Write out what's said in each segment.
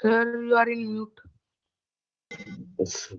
Sir, you are in mute. Yes.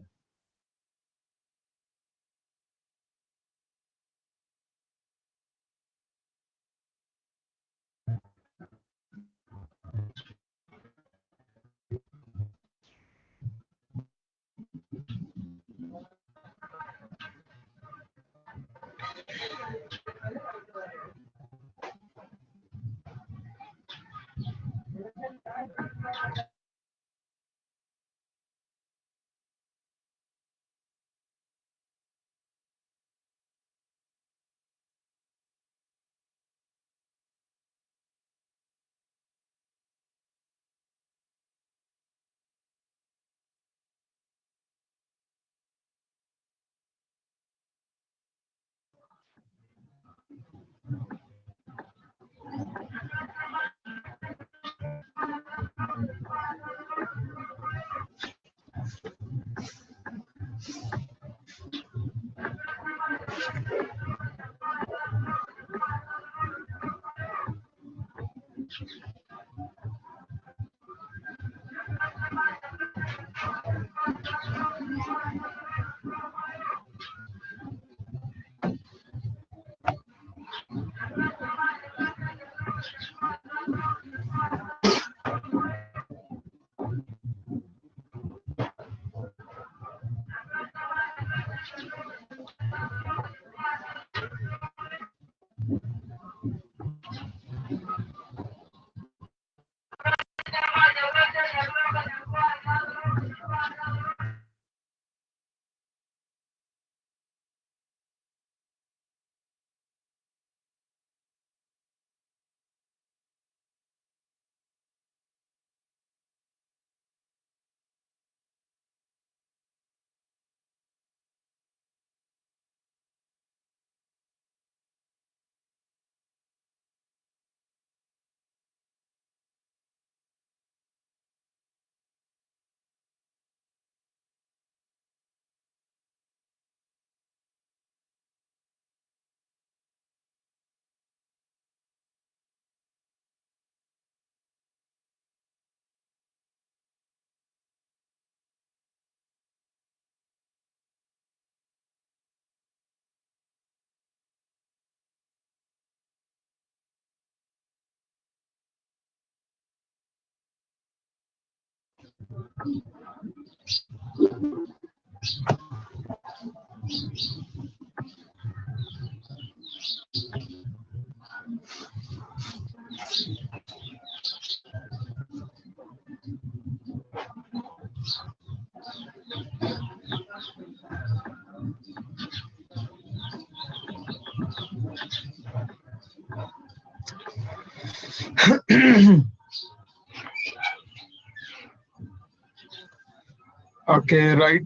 Okay, right.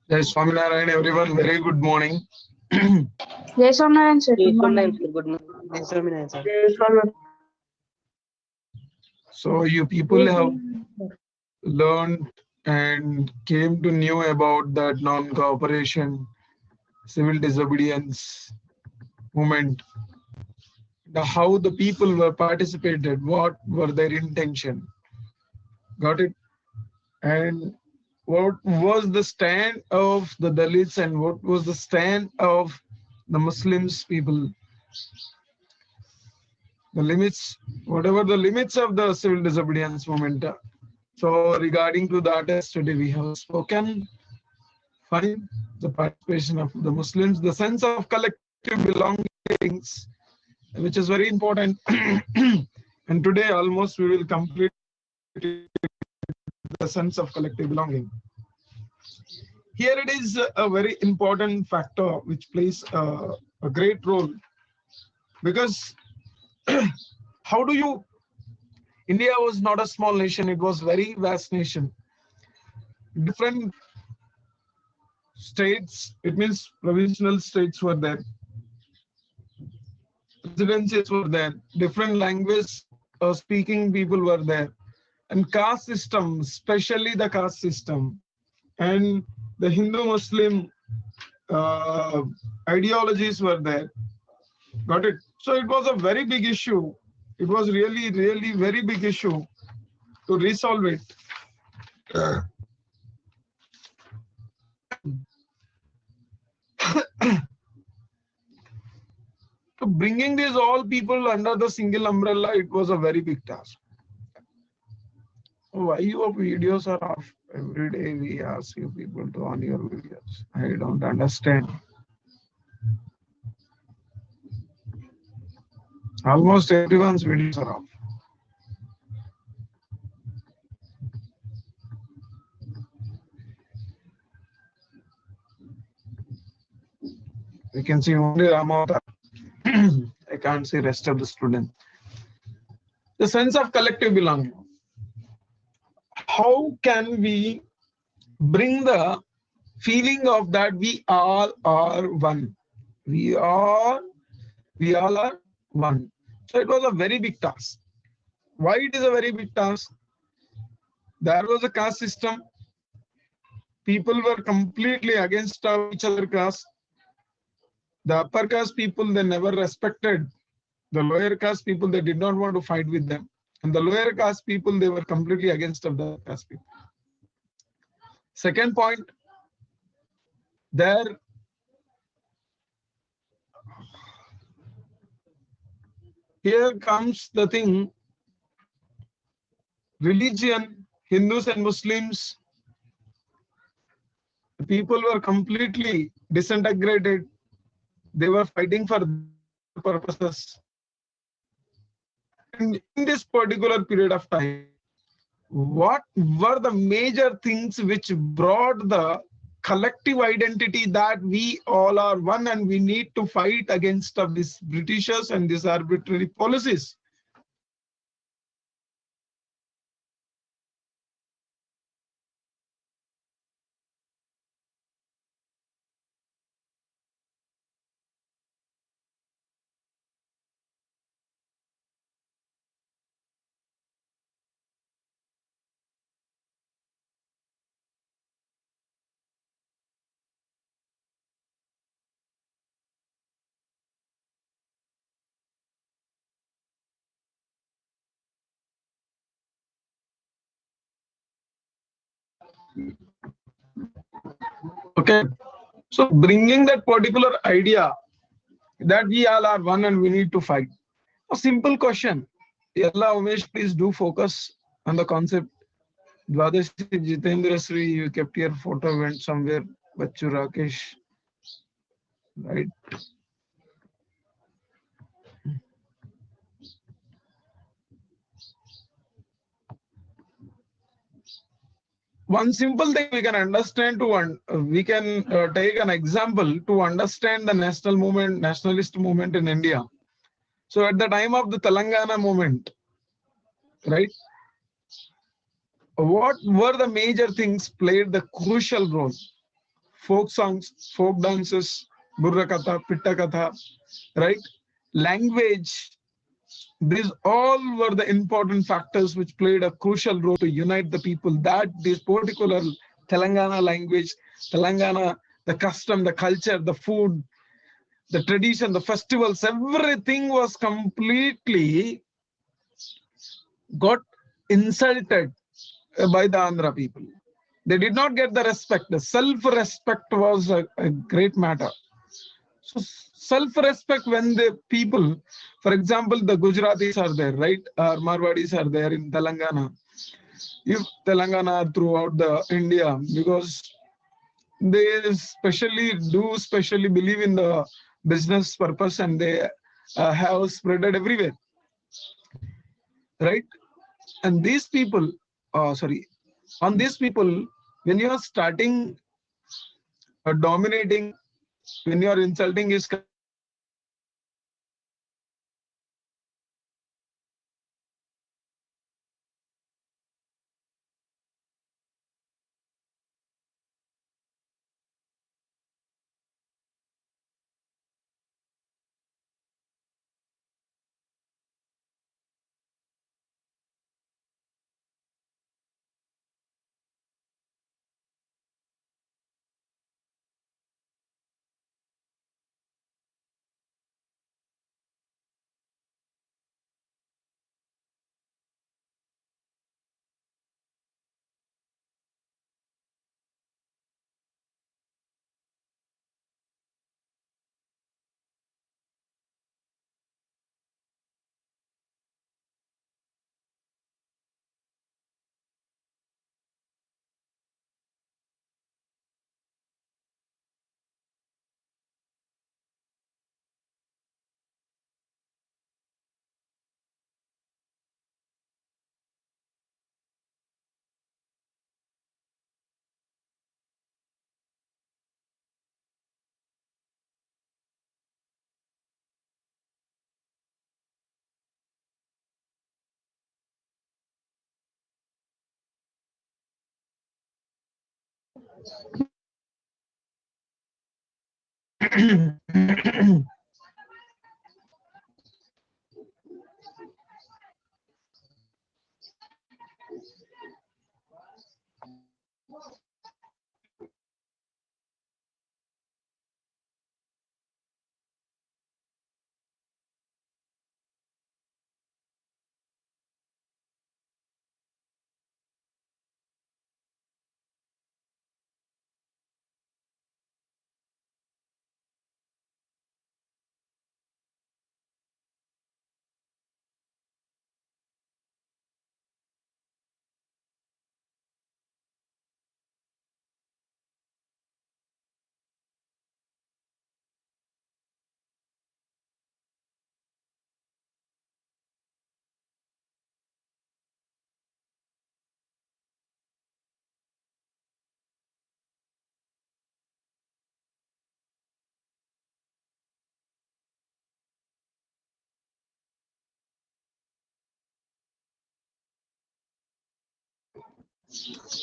Jai Swaminarayan, everyone. Very good morning. Jai Swaminarayan, sir. Yes, Good morning. sir. Good morning. Yes, sir. Jai Swaminarayan. So you people have learned and came to know about that non-cooperation, civil disobedience movement, how the people were participated, what were their intention. Got it? And what was the stand of the Dalits and what was the stand of the Muslims people? The limits, whatever the limits of the civil disobedience movement. So regarding to that, yesterday we have spoken. Fine, the participation of the Muslims, the sense of collective belongings, which is very important. And today almost we will complete the sense of collective belonging. Here it is a very important factor which plays a great role, because how do you, India was not a small nation, it was very vast nation. Different states, it means provincial states were there, residencies were there, different language speaking people were there, and caste system, especially the caste system, and the Hindu-Muslim ideologies were there. Got it? So it was a very big issue. It was really, really very big issue to resolve it. So bringing these all people under the single umbrella, it was a very big task. Why your videos are off? Every day we ask you people to on your videos. I don't understand. Almost everyone's videos are off. We can see only Ramavata. I can't see rest of the students. The sense of collective belonging. How can we bring the feeling of that we all are one? We all are one. So it was a very big task. Why it is a very big task? There was a caste system. People were completely against each other caste. The upper caste people, they never respected. The lower caste people, they did not want to fight with them. And the lower caste people, they were completely against of the caste people. Second point, there here comes the thing, religion, Hindus and Muslims, people were completely disintegrated. They were fighting for purposes. And in this particular period of time, what were the major things which brought the collective identity that we all are one and we need to fight against of these Britishers and these arbitrary policies? Okay, so bringing that particular idea that we all are one and we need to fight. A simple question. Yalla Umesh, please do focus on the concept. Dwadashi Jitendra Sri, you kept your photo, went somewhere. Bachu Rakesh, right? One simple thing we can understand we can take an example to understand the nationalist movement in India. So at the time of the Telangana movement, right? What were the major things played the crucial role? Folk songs, folk dances, burra katha, pitta katha, right? Language. These all were the important factors which played a crucial role to unite the people. That this particular Telangana language, Telangana, the custom, the culture, the food, the tradition, the festivals, everything was completely got insulted by the Andhra people. They did not get the respect. The self-respect was a great matter. So self-respect when the people, for example, the Gujaratis are there, right? Marwadis are there in Telangana. If Telangana throughout the India, because they especially believe in the business purpose and they have spreaded everywhere, right? And these people, on these people, when you are starting dominating, when you are insulting his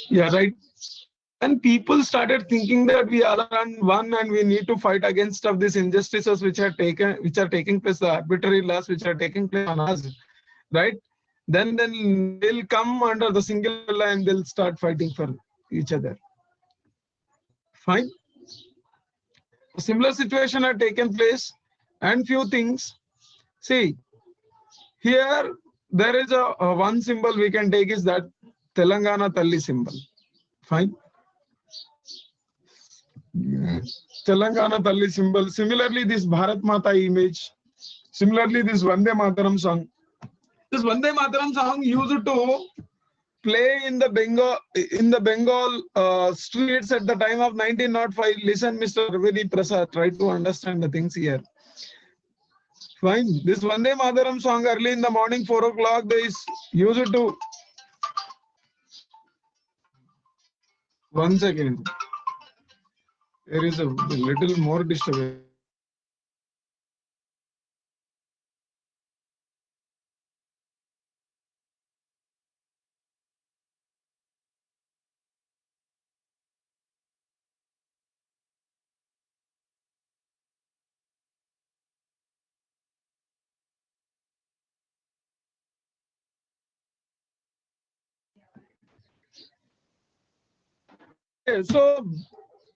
Yeah, right. And people started thinking that we are on one and we need to fight against of these injustices which are taking place, the arbitrary laws which are taking place on us, right? Then they'll come under the single umbrella and they'll start fighting for each other. Fine. A similar situation had taken place, and few things. See, here there is a one symbol we can take is that Telangana Talli symbol. Fine. Telangana Talli symbol. Similarly, this Bharat Mata image. Similarly, this Vande Mataram song. This Vande Mataram song used to play in the Bengal streets at the time of 1905. Listen, Mr. Ravini Prasad, try to understand the things here. Fine. This Vande Mataram song early in the morning, 4 o'clock, they is used to. One second. There is a little more disturbance. So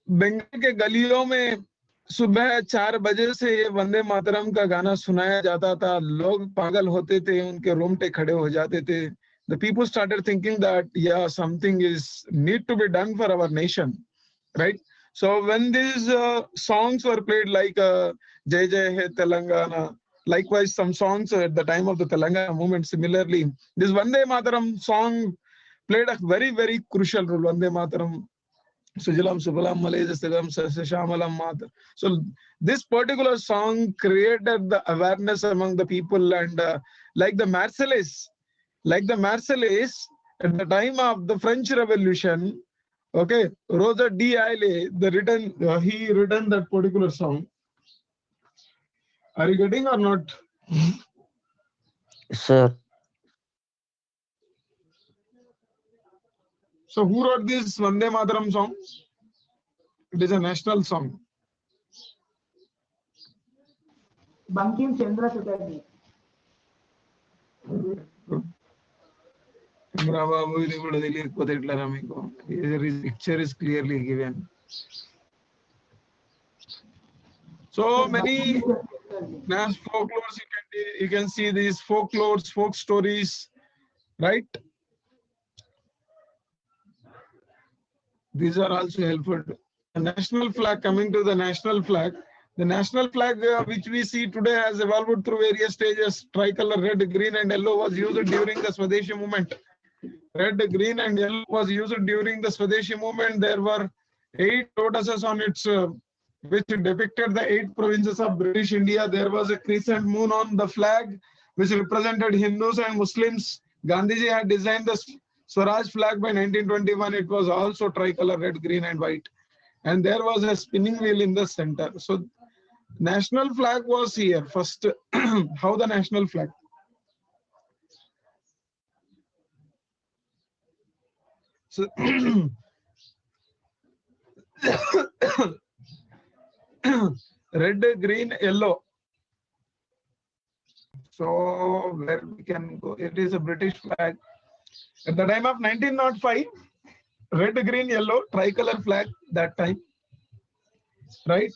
Bengal के गलियों में सुबह 4 बजे से ये वंदे मातरम का गाना सुनाया जाता था. लोग पागल होते थे, उनके रोंगटे खड़े हो जाते थे. The people started thinking that yeah, something is need to be done for our nation, right? So when these songs were played like Jai Jai Hai Telangana, likewise some songs at the time of the Telangana movement, similarly this Vande Mataram song played a very, very crucial role. Vande Mataram Sujalam Subalam Malaysia Silam Sashamalam Mata. So this particular song created the awareness among the people, and like the Marseillaise, at the time of the French Revolution, okay, Roger D. Aile, he written that particular song. Are you getting or not? Sir, So who wrote this Vande Mataram song? It is a national song. Bankim Chandra Chatterjee. His picture is clearly given. So many mass folklores you can see these folklores, folk stories, right? These are also helpful. The national flag, coming to the national flag. The national flag which we see today has evolved through various stages. Tricolor, red, green and yellow was used during the Swadeshi movement. Red, green and yellow was used during the Swadeshi movement. There were 8 lotuses on its which depicted the 8 provinces of British India. There was a crescent moon on the flag which represented Hindus and Muslims. Gandhiji had designed the Swaraj flag by 1921. It was also tricolor, red, green and white. And there was a spinning wheel in the center. So national flag was here. First, how the national flag? So Red, green, yellow. So where we can go? It is a British flag. At the time of 1905, red, green, yellow, tricolor flag that time. Right?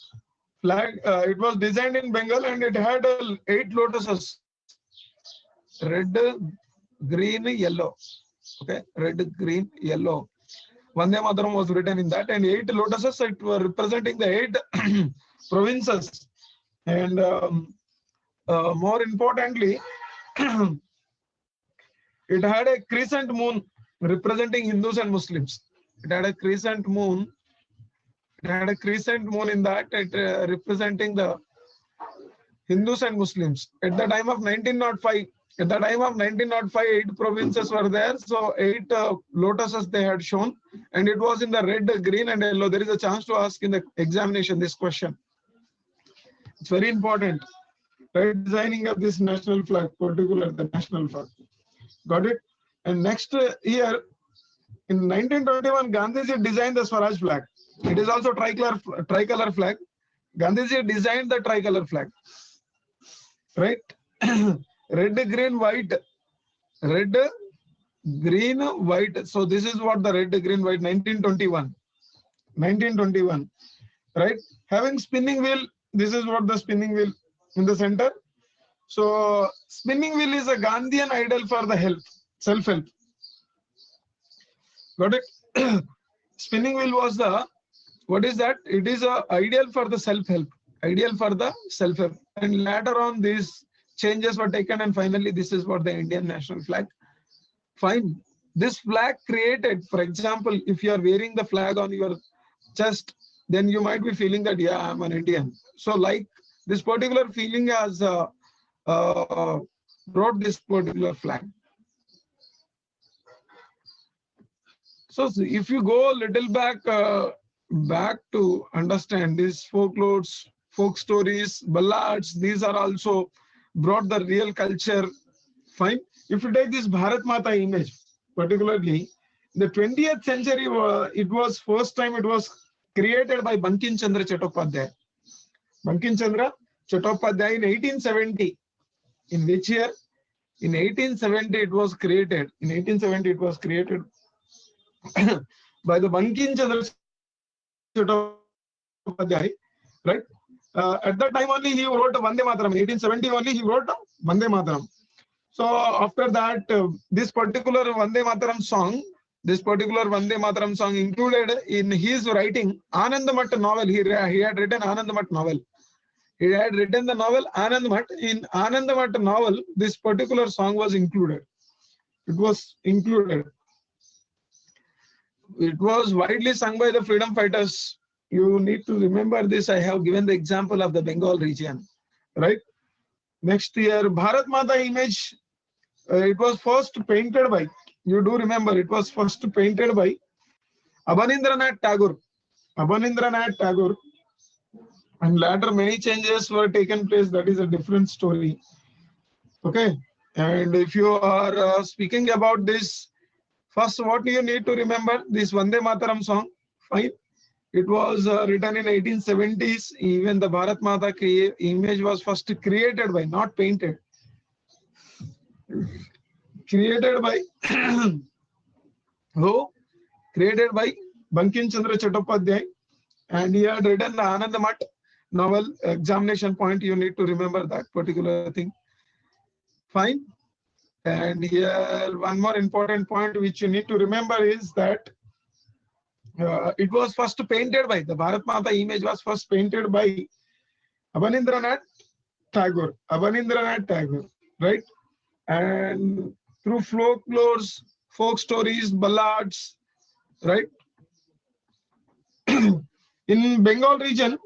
Flag. It was designed in Bengal and it had 8 lotuses. Red, green, yellow. Okay, red, green, yellow. Vande Mataram was written in that, and 8 lotuses. It were representing the 8 provinces. And more importantly, it had a crescent moon representing Hindus and Muslims. It had a crescent moon. It had a crescent moon in that, it representing the Hindus and Muslims. At the time of 1905, 8 provinces were there. So 8 lotuses they had shown, and it was in the red, green, and yellow. There is a chance to ask in the examination this question. It's very important. Right, designing of this national flag, particularly the national flag. Got it? And next year, in 1921, Gandhiji designed the Swaraj flag. It is also tricolor flag. Gandhiji designed the tricolor flag. Right? Red, green, white. Red, green, white. So this is what the red, green, white, 1921. 1921. Right? Having spinning wheel, this is what the spinning wheel in the center. So spinning wheel is a Gandhian ideal for the health, self-help. Got it? Spinning wheel was the, what is that? It is a ideal for the self-help. Ideal for the self-help. And later on these changes were taken, and finally this is what the Indian national flag. Fine. This flag created, for example, if you are wearing the flag on your chest, then you might be feeling that, yeah, I'm an Indian. So like this particular feeling has brought this particular flag. So if you go a little back to understand these folklores, folk stories, ballads, these are also brought the real culture. Fine. If you take this Bharat Mata image, particularly the 20th century, it was first time it was created by Bankim Chandra Chattopadhyay. Bankim Chandra Chattopadhyay in 1870. In which year? In 1870 it was created. In 1870 it was created by the Bankim Chandra Chattopadhyay, right? At that time only he wrote Vande Mataram. In 1870 only he wrote Vande Mataram. So after that, this particular Vande Mataram song included in his writing Anandamath novel. He had written Anandamath novel. He had written the novel Anandamath. In Anandamath novel, this particular song was included. It was included. It was widely sung by the freedom fighters. You need to remember this. I have given the example of the Bengal region, right? Next year, Bharat Mata image. It was first painted by, you do remember, it was first painted by Abanindranath Tagore. Abanindranath Tagore. And later many changes were taken place. That is a different story. Okay. And if you are speaking about this, first what you need to remember, this Vande Mataram song. Fine. It was written in 1870s. Even the Bharat Mata image was first created by, not painted. Created by who? Created by Bankim Chandra Chattopadhyay, and he had written the Anandamath novel. Examination point, you need to remember that particular thing. Fine. And here one more important point which you need to remember is that it was first painted by, the Bharat Mata image was first painted by Abanindranath Tagore. Abanindranath Tagore, right? And through folklores, folk stories, ballads, right? In Bengal region,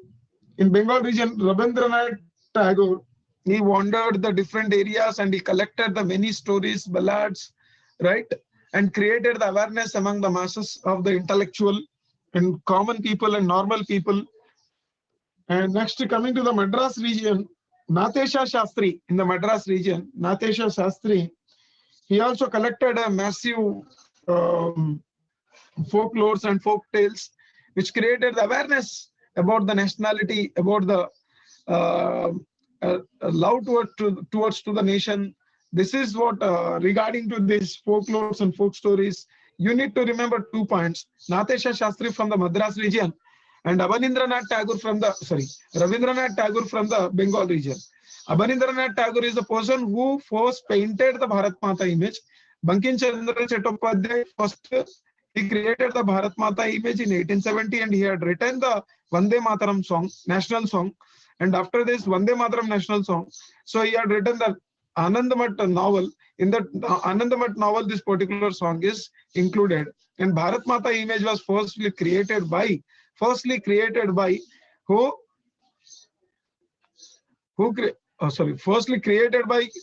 Rabindranath Tagore, he wandered the different areas and he collected the many stories, ballads, right? And created the awareness among the masses of the intellectual and common people and normal people. And next, coming to the Madras region, Natesha Shastri, in the Madras region, Natesha Shastri, he also collected a massive folklores and folk tales, which created the awareness about the nationality, about the love towards to the nation. This is what regarding to these folklores and folk stories, you need to remember 2 points. Natesha Shastri from the Madras region and Abanindranath Tagore from the, Rabindranath Tagore from the Bengal region. Abanindranath Tagore is the person who first painted the Bharat Mata image. Bankim Chandra Chattopadhyay first, he created the Bharat Mata image in 1870 and he had written the Vande Mataram song, national song. And after this Vande Mataram national song, so he had written the Anandamath novel. In the Anandamath novel, this particular song is included. And Bharat Mata image was firstly created by firstly created by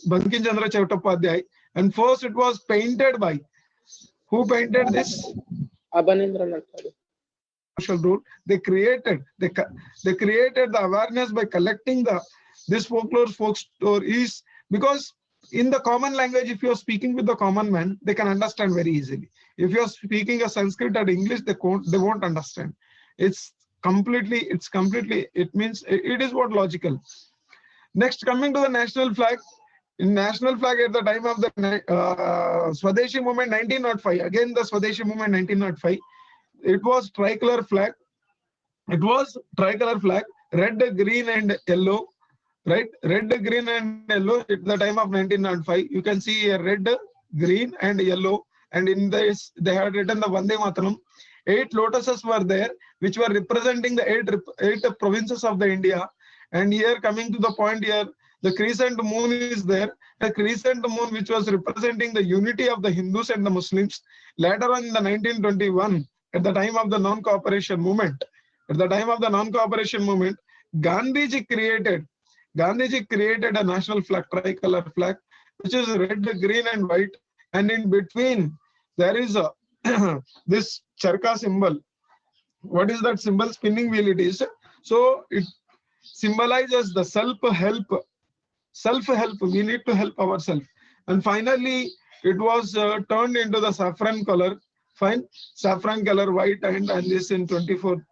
Bankim Chandra Chattopadhyay, and first it was painted by who painted this? Abanindranath Tagore. Social rule. They created the awareness by collecting this folklore, folk stories, because in the common language, if you are speaking with the common man, they can understand very easily. If you are speaking a Sanskrit or English, they won't understand. It means it is what logical. Next, coming to the national flag. In national flag at the time of the Swadeshi movement 1905, again the Swadeshi movement 1905, it was tricolor flag. It was tricolor flag, red, green and yellow, right? Red, green and yellow at the time of 1905. You can see a red, green and yellow, and in this they had written the Vande Mataram. 8 lotuses were there, which were representing the 8 provinces of the India. And here, coming to the point here, the crescent moon is there. The crescent moon, which was representing the unity of the Hindus and the Muslims. Later on in the 1921, at the time of the non-cooperation movement, Gandhiji created a national flag, tricolor flag, which is red, green and white. And in between, there is a this charka symbol. What is that symbol? Spinning wheel it is. So it symbolizes the self-help. We need to help ourselves. And finally, it was turned into the saffron color. Fine, saffron color, white, and this in 24.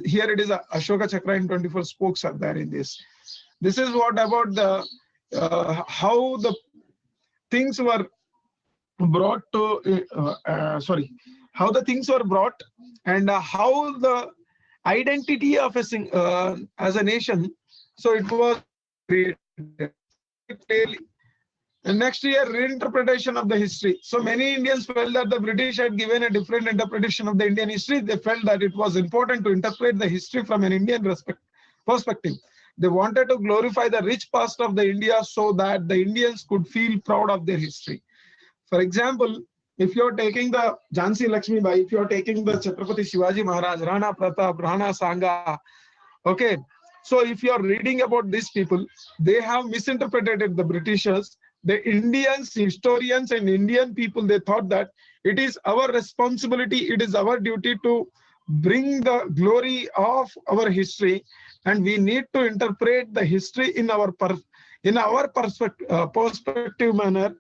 Here it is a Ashoka Chakra in 24 spokes are there in this. This is what about the how the things were brought to how the things were brought, and how the identity of as a nation. So it was created clearly. And next year, reinterpretation of the history. So many Indians felt that the British had given a different interpretation of the Indian history. They felt that it was important to interpret the history from an Indian perspective. They wanted to glorify the rich past of the India so that the Indians could feel proud of their history. For example, if you're taking the Jhansi Lakshmi Bai, if you're taking the Chhatrapati Shivaji Maharaj, Rana Pratap, Rana Sanga, okay. So if you're reading about these people, they have misinterpreted the Britishers. The Indians, historians and Indian people, they thought that it is our responsibility, it is our duty to bring the glory of our history, and we need to interpret the history in our perspective manner,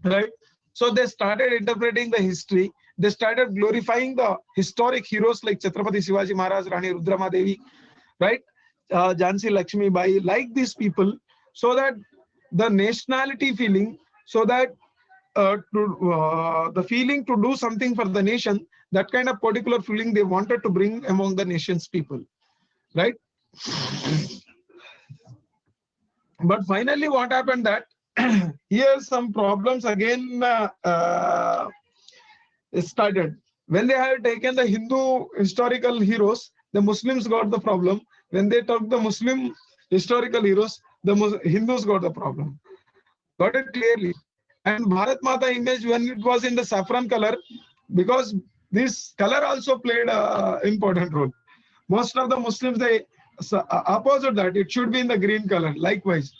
right? So they started interpreting the history. They started glorifying the historic heroes like Chhatrapati Shivaji Maharaj, Rani Rudrama Devi, right? Jhansi Lakshmi Bai, like these people, so that the nationality feeling, so that the feeling to do something for the nation, that kind of particular feeling they wanted to bring among the nation's people, right? But finally, what happened that here some problems again started. When they had taken the Hindu historical heroes, the Muslims got the problem. When they took the Muslim historical heroes, the Hindus got the problem. Got it clearly. And Bharat Mata image, when it was in the saffron color, because this color also played an important role. Most of the Muslims, they opposite that, it should be in the green color. Likewise,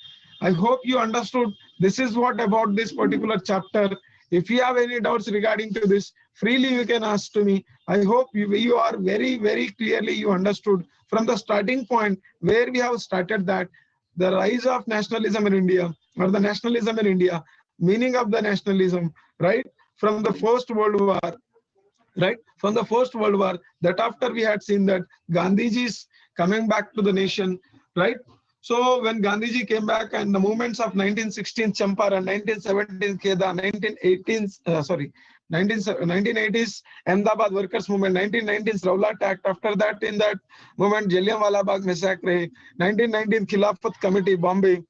I hope you understood. This is what about this particular chapter. If you have any doubts regarding to this, freely you can ask to me. I hope you are very, very clearly you understood from the starting point where we have started that the rise of nationalism in India, or the nationalism in India, meaning of the nationalism, right? From the First World War, right? From the First World War, that after we had seen that Gandhiji's coming back to the nation, right? So when Gandhiji came back and the movements of 1916 Champaran, 1917 Kheda, 1980s Ahmedabad Workers Movement, 1919's Rowlatt Act. After that, in that movement, Jallianwala Bagh massacre, 1919 Khilafat Committee, Bombay.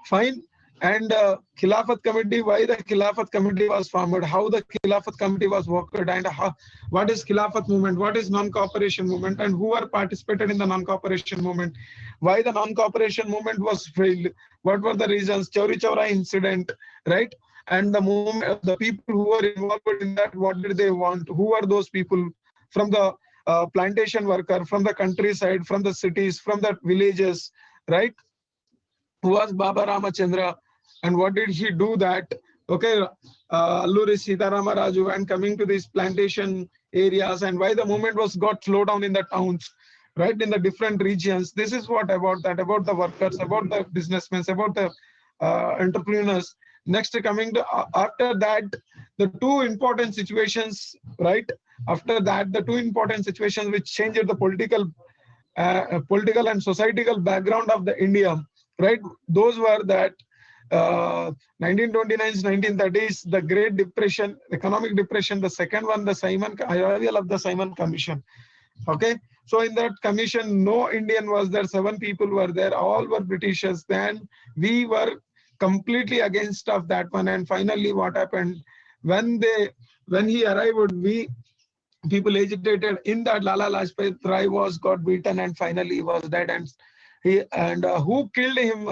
Fine. And Khilafat Committee, why the Khilafat Committee was formed, how the Khilafat Committee was worked, and how, what is Khilafat movement, what is non-cooperation movement, and who are participated in the non-cooperation movement, why the non-cooperation movement was failed, what were the reasons, Chauri Chaura incident, right? And the movement, the people who were involved in that, what did they want, who are those people from the plantation worker, from the countryside, from the cities, from the villages, right? Who was Baba Ramachandra, and what did he do that? Okay, Alluri Sitarama Raju, and coming to these plantation areas, and why the movement was got slowed down in the towns, right, in the different regions. This is what about that, about the workers, about the businessmen, about the entrepreneurs. Next, coming to after that, the two important situations, right? After that, the two important situations which changed the political and societal background of the India, right? Those were that 1929s, 1930s, the Great Depression, economic depression. The second one, the Simon arrival of the Simon Commission. Okay, so in that commission, no Indian was there. 7 people were there. All were Britishers. Then we were completely against of that one. And finally, what happened when he arrived? We people agitated in that. Lala Lajpat Rai was got beaten and finally was dead. And who killed him?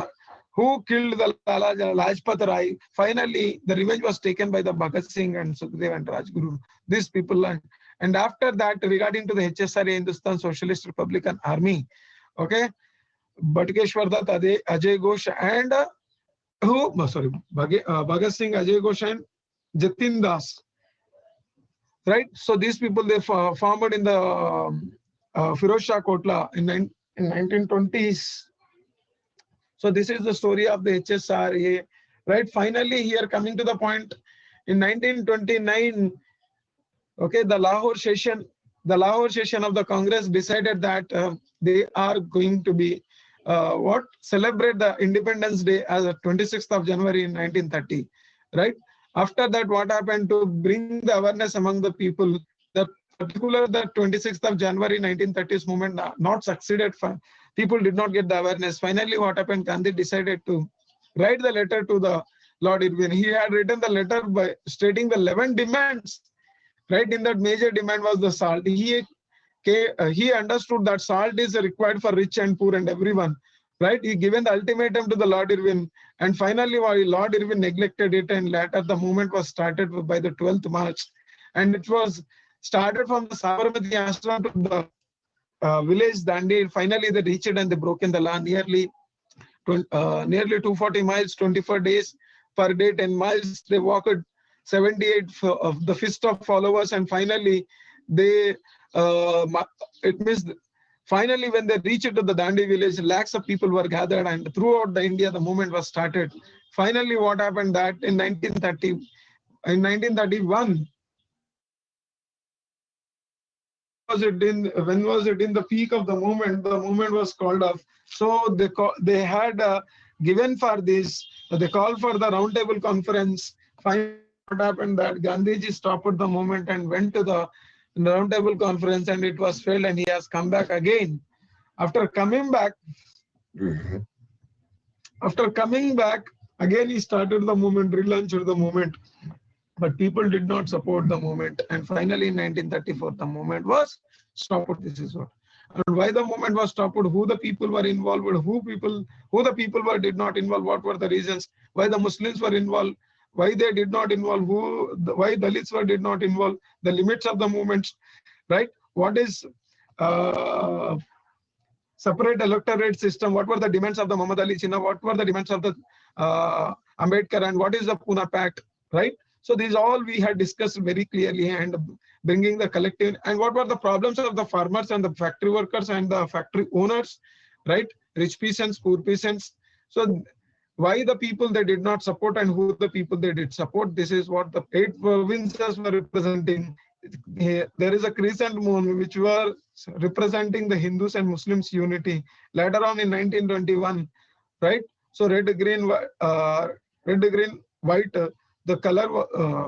Who killed the Lala Lajpat Rai? Finally, the revenge was taken by the Bhagat Singh and Sukhdev and Rajguru. These people, and after that, regarding to the HSRA, Hindustan Socialist Republican Army, okay, Batkeshwar Dutt, Ajay Ghosh, and Bhagat Singh, Ajay Ghosh, and Jatin Das. Right, so these people, they formed in the Firoz Shah Kotla in 1920s. So this is the story of the HSRA, right? Finally, here coming to the point, in 1929, okay, the Lahore session of the Congress decided that they are going to be celebrate the Independence Day as a 26th of January in 1930, right? After that, what happened to bring the awareness among the people? The particular the 26th of January 1930s movement not succeeded. People did not get the awareness. Finally, what happened? Gandhi decided to write the letter to the Lord Irwin. He had written the letter by stating the 11 demands. Right, in that major demand was the salt. He understood that salt is required for rich and poor and everyone. Right, he given the ultimatum to the Lord Irwin, and finally, while Lord Irwin neglected it, and later the movement was started by the 12th March, and it was started from the Sabarmati Ashram to the village Dandi. Finally, they reached and they broke in the land nearly 240 miles, 24 days per day, 10 miles. They walked 78 of the fist of followers, and finally, they finally, when they reached to the Dandi village, lakhs of people were gathered, and throughout the India, the movement was started. Finally, what happened that in 1931, when was it in the peak of the movement was called off. So they had given for this, they called for the roundtable conference. Finally, what happened that Gandhiji stopped the movement and went to the roundtable conference, and it was failed, and he has come back again. After coming back, again he started the movement, relaunched the movement, but people did not support the movement. And finally, in 1934, the movement was stopped. This is what. And why the movement was stopped, who the people were involved, who the people were did not involve, what were the reasons, why the Muslims were involved, why they did not involve, why Dalits were did not involve, the limits of the movements, right? What is separate electorate system, what were the demands of the Muhammad Ali Jinnah, what were the demands of the Ambedkar, and what is the Pune Pact, right? So these all we had discussed very clearly, and bringing the collective, and what were the problems of the farmers and the factory workers and the factory owners, right? Rich peasants, poor peasants. So why the people they did not support and who the people they did support. This is what the 8 provinces were representing. there is a crescent moon which were representing the Hindus and Muslims unity. Later on in 1921, right? So red, green, white, the color